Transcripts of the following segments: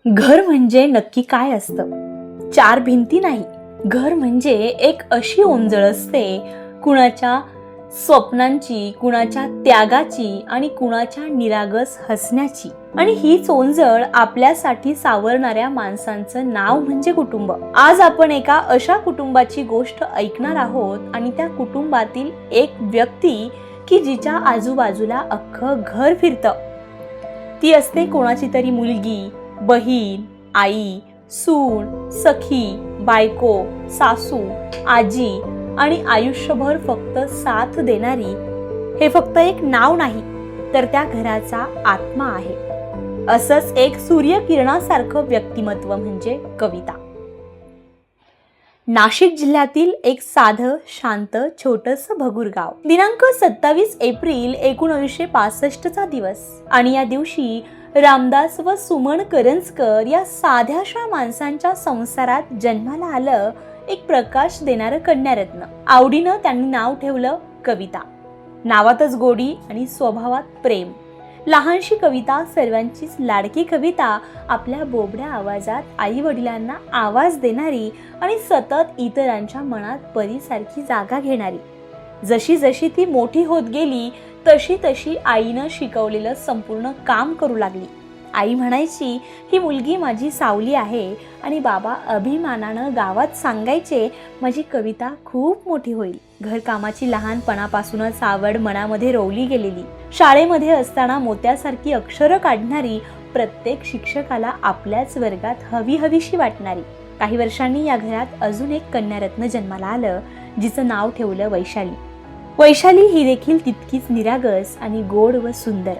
घर म्हणजे नक्की काय असतं? चार भिंती नाही. घर म्हणजे एक अशी ओंजळ असते, कुणाच्या स्वप्नांची, कुणाच्या त्यागाची आणि कुणाच्या निरागस हसण्याची. आणि हीच ओंजळ आपल्यासाठी सावरणाऱ्या माणसांचं नाव म्हणजे कुटुंब. आज आपण एका अशा कुटुंबाची गोष्ट ऐकणार आहोत आणि त्या कुटुंबातील एक व्यक्ती की जिच्या आजूबाजूला अख्खं घर फिरतं. ती असते कोणाची तरी मुलगी, बहीण, आई, सून, सखी, बायको, सासू, आजी आणि आयुष्यभर फक्त साथ देणारी. हे फक्त एक नाव नाही, तर त्या घराचा आत्मा आहे. असंच एक सूर्यकिरणासारखं व्यक्तिमत्व म्हणजे कविता. नाशिक जिल्ह्यातील एक साधं, शांत, छोटंसं भगूर गाव. दिनांक 27 एप्रिल 1965 चा दिवस. आणि या दिवशी रामदास व सुमन करंजकर या साध्याशा माणसांच्या संसारात जन्माला आलं एक प्रकाश देणारं कन्यारत्न. आवडीनं त्यांनी नाव ठेवलं कविता. नावातच गोडी आणि स्वभावात प्रेम. लहानशी कविता, सर्वांचीच लाडकी कविता, आपल्या बोबड्या आवाजात आई वडिलांना आवाज देणारी आणि सतत इतरांच्या मनात परीसारखी जागा घेणारी. जशी जशी ती मोठी होत गेली तशी तशी आईनं शिकवलेलं संपूर्ण काम करू लागली. आई म्हणायची, ही मुलगी माझी सावली आहे, आणि बाबा अभिमानानं गावात सांगायचे, माझी कविता खूप मोठी होईल. घरकामाची लहानपणापासूनच आवड मनामध्ये रोवली गेलेली. शाळेमध्ये असताना मोत्यासारखी अक्षरं काढणारी, प्रत्येक शिक्षकाला आपल्याच वर्गात हवी हवीशी वाटणारी. काही वर्षांनी या घरात अजून एक कन्यारत्न जन्माला आलं, जिचं नाव ठेवलं वैशाली. वैशाली ही देखील तितकीच निरागस आणि गोड व सुंदर.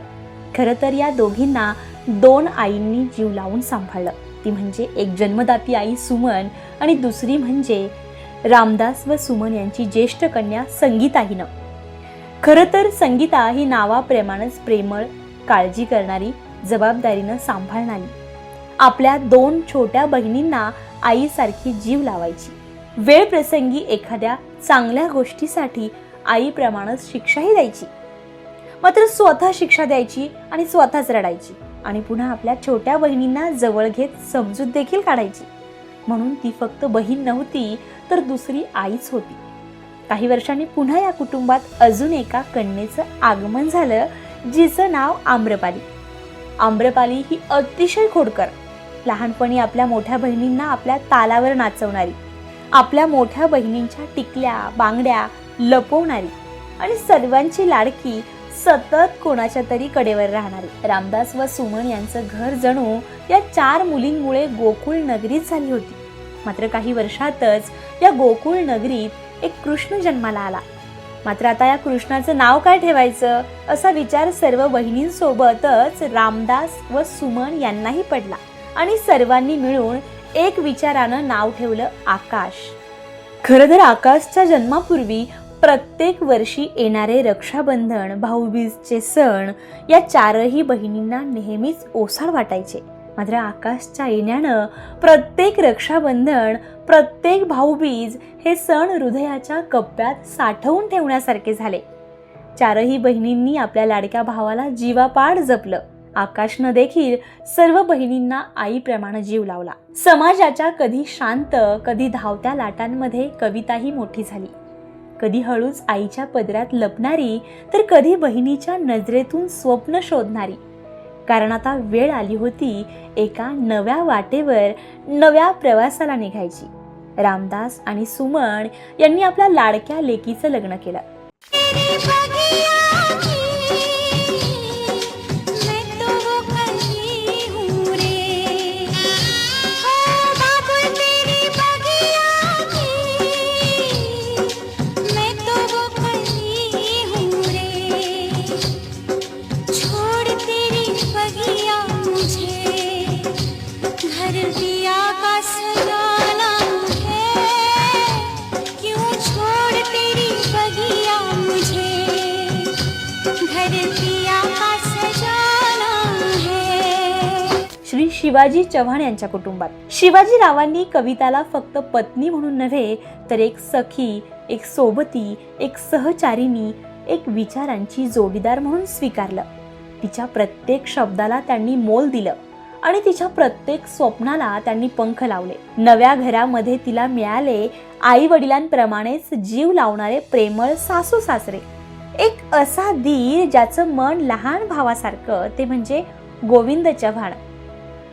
खरं तर या दोघींना दोन आईंनी जीव लावून सांभाळलं. ती म्हणजे एक जन्मदाती आई सुमन आणि दुसरी म्हणजे रामदास व सुमन यांची ज्येष्ठ कन्या संगीता हिनं. खरं तर संगीता ही नावाप्रमाणेच प्रेमळ, काळजी करणारी, जबाबदारीनं सांभाळणारी. आपल्या दोन छोट्या बहिणींना आईसारखी जीव लावायची. वेळ प्रसंगी एखाद्या चांगल्या गोष्टीसाठी आईप्रमाणेच शिक्षाही द्यायची. मात्र स्वतः शिक्षा द्यायची आणि स्वतःच रडायची आणि पुन्हा आपल्या छोट्या बहिणींना जवळ घेत समजूत देखील काढायची. म्हणून ती फक्त बहीण नव्हती, तर दुसरी आईच होती. काही वर्षांनी पुन्हा या कुटुंबात अजून एका कन्येचं आगमन झालं, जिचं नाव आम्रपाली. आम्रपाली ही अतिशय खोडकर. लहानपणी आपल्या मोठ्या बहिणींना आपल्या तालावर नाचवणारी, आपल्या मोठ्या बहिणींच्या टिकल्या बांगड्या लपवणारी आणि सर्वांची लाडकी, सतत कोणाच्या तरी कडेवर राहणारी. रामदास व सुमन यांचं घर जणू या चार मुलींमुळे गोकुळ नगरीत झाली होती. मात्र काही वर्षातच या गोकुळ नगरीत एक कृष्ण जन्माला आला. मात्र आता या कृष्णाचं नाव काय ठेवायचं असा विचार सर्व बहिणींसोबतच रामदास व सुमन यांनाही पडला आणि सर्वांनी मिळून एक विचारानं नाव ठेवलं आकाश. खरं तर आकाशच्या जन्मापूर्वी प्रत्येक वर्षी येणारे रक्षाबंधन, भाऊबीजचे सण या चारही बहिणींना नेहमीच ओसाड वाटायचे. मात्र आकाशच्या येण्यानं प्रत्येक रक्षाबंधन, प्रत्येक भाऊबीज हे सण हृदयाच्या कप्प्यात साठवून ठेवण्यासारखे झाले. चारही बहिणींनी आपल्या लाडक्या भावाला जीवापाड जपलं. आकाशनं देखील सर्व बहिणींना आईप्रमाणे जीव लावला. समाजाच्या कधी शांत, कधी धावत्या लाटांमध्ये कविताही मोठी झाली. कधी हळूच आईच्या पदरात लपणारी, तर कधी बहिणीच्या नजरेतून स्वप्न शोधणारी. कारण आता वेळ आली होती एका नव्या वाटेवर, नव्या प्रवासाला निघायची. रामदास आणि सुमन यांनी आपल्या लाडक्या लेकीचं लग्न केलं. श्री शिवाजी चव्हाण यांच्या कुटुंबात शिवाजीरावांनी कविताला फक्त पत्नी म्हणून नव्हे, तर एक सखी, एक सोबती, एक सहचारिणी, एक विचारांची जोडीदार म्हणून स्वीकारलं. तिच्या प्रत्येक शब्दाला त्यांनी मोल दिलं आणि तिच्या प्रत्येक स्वप्नाला त्यांनी पंख लावले. नव्या घरामध्ये तिला मिळाले आई वडिलांप्रमाणेच जीव लावणारे प्रेमळ सासू सासरे, एक असा दीर ज्याचं मन लहान भावासारखं, ते म्हणजे गोविंद चव्हाण.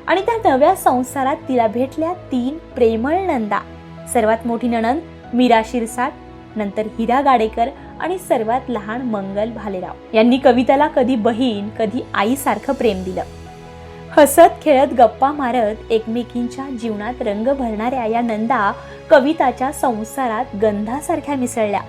आणि त्या नव्या संसारात तिला भेटल्या 3 प्रेमळ नंदा. सर्वात मोठी नणंद मीरा शिरसाट, नंतर हिरा गाडेकर आणि सर्वात लहान मंगल भालेराव. यांनी कविताला कधी बहीण कधी आईसारखं प्रेम दिलं. हसत खेळत गप्पा मारत एकमेकींच्या जीवनात रंग भरणाऱ्या या नंदा कविताच्या संसारात गंधासारख्या मिसळल्या.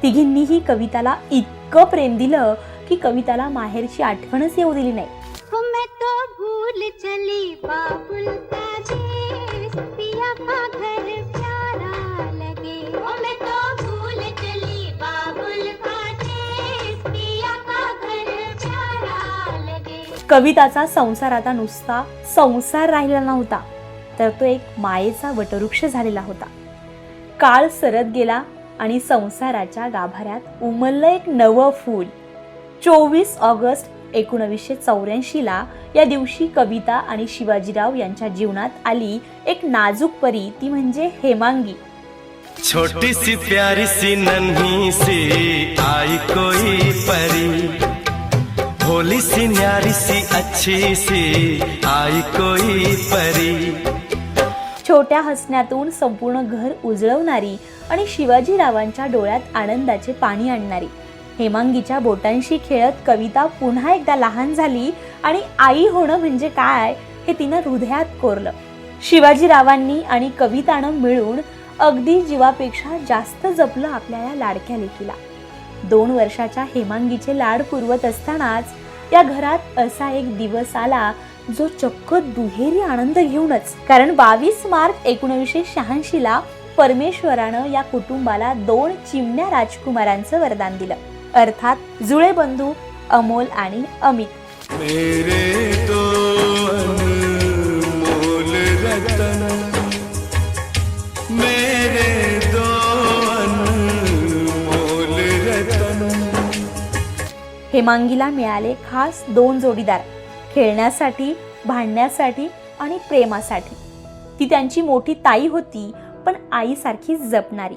तिघींनीही कविताला इतकं प्रेम दिलं की कविताला माहेरची आठवणच येऊ दिली नाही. मैं तो भूल चली बाबुल का देश, पिया का घर प्यारा लगे. मैं तो भूल चली बाबुल का देश, पिया का घर प्यारा लगे. कविताचा संसार आता नुसता संसार राहिला नव्हता, तर तो एक मायेचा वटवृक्ष झालेला होता. काळ सरत गेला आणि संसाराच्या गाभाऱ्यात उमललं एक नवं फूल. 24 ऑगस्ट 1984 या दिवशी कविता आणि शिवाजीराव यांच्या जीवनात आली एक नाजूक परी, ती म्हणजे हेमांगी. छोटी सी प्यारी सी नन्ही सी आई कोई परी, भोली सी न्यारी सी अच्छी सी आई कोई परी. छोट्या हसण्यातून संपूर्ण घर उजळवणारी आणि शिवाजीरावांच्या डोळ्यात आनंदाचे पाणी आणणारी. हेमांगीच्या बोटांशी खेळत कविता पुन्हा एकदा लहान झाली आणि आई होणं म्हणजे काय हे तिनं हृदयात कोरलं. शिवाजीरावांनी आणि कवितानं मिळून अगदी जीवापेक्षा जास्त जपलं आपल्या या लाडक्या लेकीला. 2 वर्षाच्या हेमांगीचे लाड पुरवत असतानाच या घरात असा एक दिवस आला जो चक्क दुहेरी आनंद घेऊनच. कारण 22 मार्च 1986 परमेश्वरानं या कुटुंबाला 2 चिमण्या राजकुमारांचं वरदान दिलं, अर्थात जुळे बंधू अमोल आणि अमित. मेरे दो अनमोल रतन, मेरे दो अनमोल रतन. हेमांगीला मिळाले खास 2 जोडीदार, खेळण्यासाठी, भांडण्यासाठी आणि प्रेमासाठी. ती त्यांची मोठी ताई होती, पण आईसारखीच जपणारी.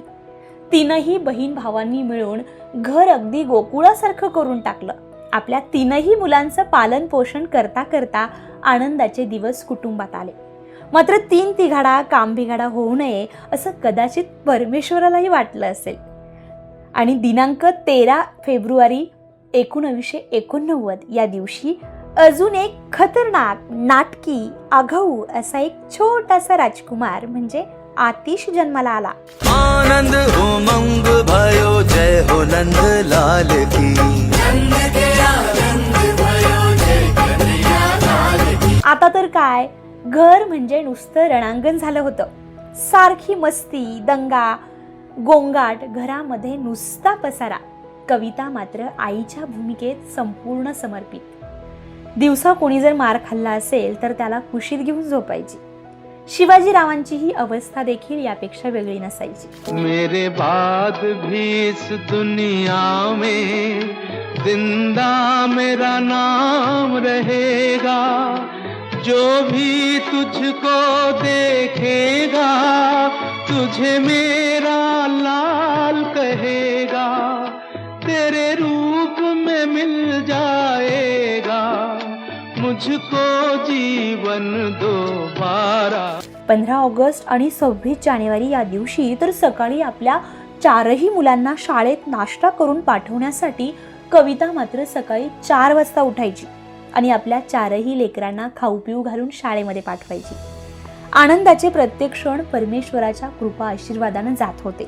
3ही बहीण भावांनी मिळून घर अगदी गोकुळासारखं करून टाकलं. आपल्या 3ही मुलांचं पालन पोषण करता करता आनंदाचे दिवस कुटुंबात आले. मात्र 3 तिघाडा कामबिघाडा होऊ नये असं कदाचित परमेश्वरालाही वाटलं असेल. आणि दिनांक 13 फेब्रुवारी 1989 या दिवशी अजून एक खतरनाक, नाटकी, आगाऊ असा एक छोटासा राजकुमार म्हणजे आतिश जन्माला आला. आनंद उमंग भयो जय हो नंद लाल की, नंद के आनंद भयो जय कन्हैया लाल की. आता तर काय, घर म्हणजे नुसतं रणांगण झालं होतं. सारखी मस्ती, दंगा, गोंगाट, घरामध्ये नुसता पसारा. कविता मात्र आईच्या भूमिकेत संपूर्ण समर्पित. दिवसा कोणी जर मार खाल्ला असेल तर त्याला कुशीत घेऊन झोपायची. शिवाजीरावांची ही अवस्था देखील यापेक्षा वेगळी नसायची. मेरे बाद भी इस दुनिया में जिंदा मेरा नाम रहेगा, जो भी तुझको देखेगा तुझे मेरा लाल कहेगा, तेरे रूप में मिल जाएगा मुझको जीवन दोबारा. 15 ऑगस्ट आणि 26 जानेवारी या दिवशी तर सकाळी आपल्या 4ही मुलांना शाळेत नाश्ता करून पाठवण्यासाठी कविता मात्र सकाळी 4 वाजता उठायची आणि आपल्या 4ही लेकरांना खाऊ पिऊ घालून शाळेमध्ये पाठवायची. आनंदाचे प्रत्येक क्षण परमेश्वराच्या कृपा आशीर्वादानं जात होते.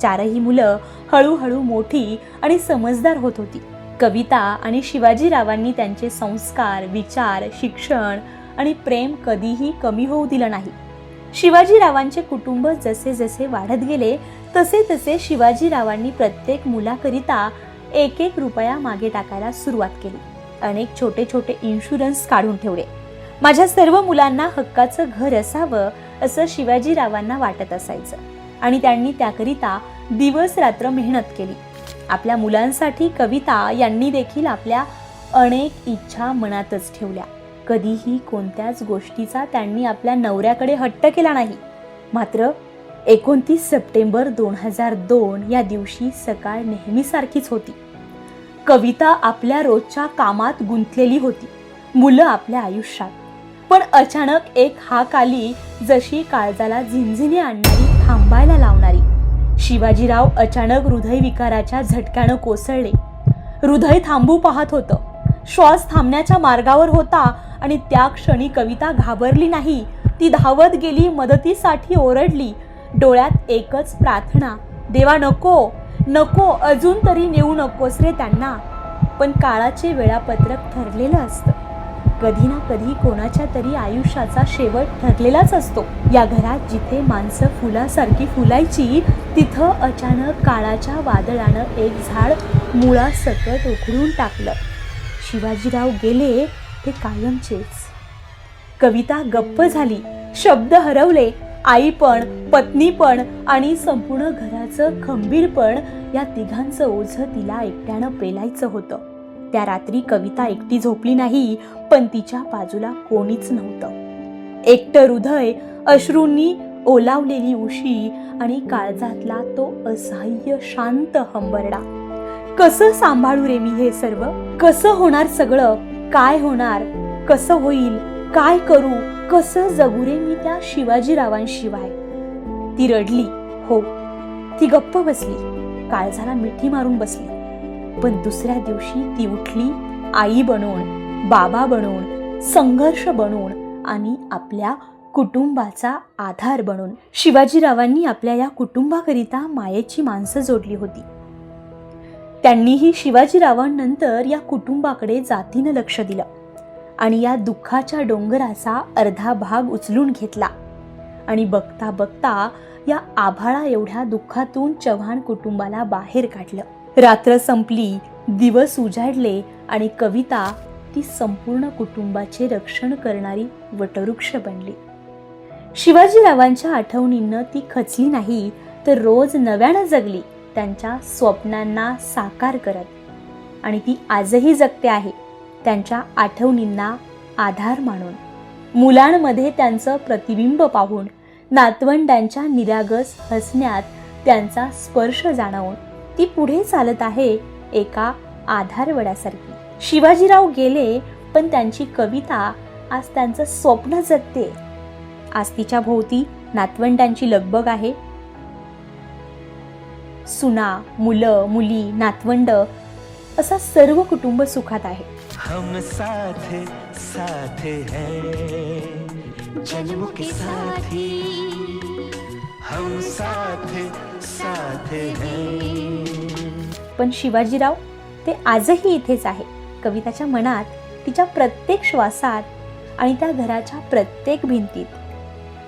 4ही मुलं हळूहळू मोठी आणि समजदार होत होती. कविता आणि शिवाजीरावांनी त्यांचे संस्कार, विचार, शिक्षण आणि प्रेम कधीही कमी होऊ दिलं नाही. शिवाजीरावांचे कुटुंब जसे जसे वाढत गेले तसे तसे शिवाजीरावांनी प्रत्येक मुलाकरिता 1-1 रुपया मागे टाकायला सुरुवात केली. अनेक छोटे छोटे इन्शुरन्स काढून ठेवले. माझ्या सर्व मुलांना हक्काचं घर असावं असं शिवाजीरावांना वाटत असायचं आणि त्यांनी त्याकरिता दिवस रात्र मेहनत केली. आपल्या मुलांसाठी कविता यांनी देखील आपल्या अनेक इच्छा मनातच ठेवल्या. कधीही कोणत्याच गोष्टीचा त्यांनी आपल्या नवऱ्याकडे हट्ट केला नाही. मात्र 29 सप्टेंबर 2002 या दिवशी सकाळ नेहमीसारखीच होती. कविता आपल्या रोजच्या कामात गुंतलेली होती, मुलं आपल्या आयुष्यात. पण अचानक एक हाक आली, जशी काळजाला झिंझिने आणणारी, थांबायला लावणारी. शिवाजीराव अचानक हृदयविकाराच्या झटक्यानं कोसळले. हृदय थांबू पाहत होतं, श्वास थांबण्याच्या मार्गावर होता. आणि त्या क्षणी कविता घाबरली नाही. ती धावत गेली, मदतीसाठी ओरडली. डोळ्यात एकच प्रार्थना, देवा नको नको, अजून तरी नेऊ नकोस रे त्यांना. पण काळाचे वेळापत्रक ठरलेलं असतं. कधी ना कधी कोणाच्या तरी आयुष्याचा शेवट ठरलेलाच असतो. या घरात जिथे माणसं फुलासारखी फुलायची, तिथं अचानक काळाच्या वादळानं एक झाड मुळासकट उखडून टाकलं. शिवाजीराव गेले ते कायमचेच. कविता गप्प झाली. शब्द हरवले. आई पण, पत्नी पण आणि संपूर्ण घराचं खंबीरपण, या तिघांचं ओझं तिला एकट्यानं पेलायचं होतं. त्या रात्री कविता एकटी झोपली नाही, पण तिच्या बाजूला कोणीच नव्हतं. एकटं हृदय, अश्रूंनी ओलावलेली उशी आणि काळजातला तो असह्य शांत हंबरडा. कसं सांभाळू रे मी हे सर्व? कसं होणार सगळं? काय होणार? कसं होईल? काय करू? कसं जगू रे मी त्या शिवाजीरावांशिवाय? ती रडली. हो, ती गप्प बसली, काळजाला मिठी मारून बसली. पण दुसऱ्या दिवशी ती उठली, आई बनवून, बाबा बनवून, संघर्ष बनवून आणि आपल्या कुटुंबाचा आधार बनून. शिवाजीरावांनी आपल्या या कुटुंबाकरिता मायेची माणसं जोडली होती. त्यांनीही शिवाजीरावांनंतर या कुटुंबाकडे जातीनं लक्ष दिलं आणि या दुःखाच्या डोंगराचा अर्धा भाग उचलून घेतला. आणि बघता बघता या आभाळा एवढ्या दुःखातून चव्हाण कुटुंबाला बाहेर काढलं. रात्र संपली, दिवस उजाडले आणि कविता ती संपूर्ण कुटुंबाचे रक्षण करणारी वटवृक्ष बनली. शिवाजीरावांच्या आठवणींना ती खचली नाही, तर रोज नव्यानं जगली, त्यांच्या स्वप्नांना साकार करत. आणि ती आजही जगते आहे, त्यांच्या आठवणींना आधार मानून. मुलांमध्ये त्यांचं प्रतिबिंब पाहून, नातवंडांच्या निरागस हसण्यात त्यांचा स्पर्श जाणवून ती पुढे चालत आहे एका आधारवडासारखी. शिवाजीराव गेले, पण त्यांची कविता आज त्यांचं स्वप्न जगते. आज तिच्या भोवती नातवंडांची लगबग आहे. सुना, मुलं, मुली, नातवंड असा सर्व कुटुंब सुखात आहे. हम साथ साथ हैं, जन्म के साथी, हम साथ साथ हैं. पण शिवाजीराव ते आजही इथेच आहे, कविताच्या मनात, तिच्या प्रत्येक श्वासात आणि त्या घराच्या प्रत्येक भिंतीत.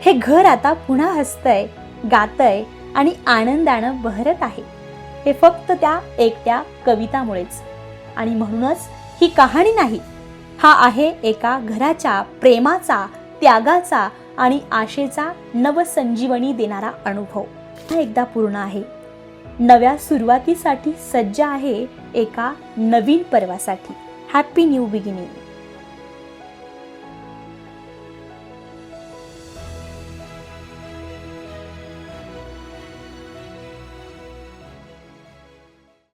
हे घर आता पुन्हा हसतंय, गातंय आणि आनंदानं बहरत आहे. हे फक्त त्या एकट्या कवितामुळेच. आणि म्हणूनच ही कहाणी नाही, हा आहे एका घराच्या प्रेमाचा, त्यागाचा आणि आशेचा नवसंजीवनी देणारा अनुभव. हा एकदा पूर्ण आहे, नव्या सुरुवातीसाठी सज्ज आहे, एका नवीन पर्वासाठी. Happy new beginning.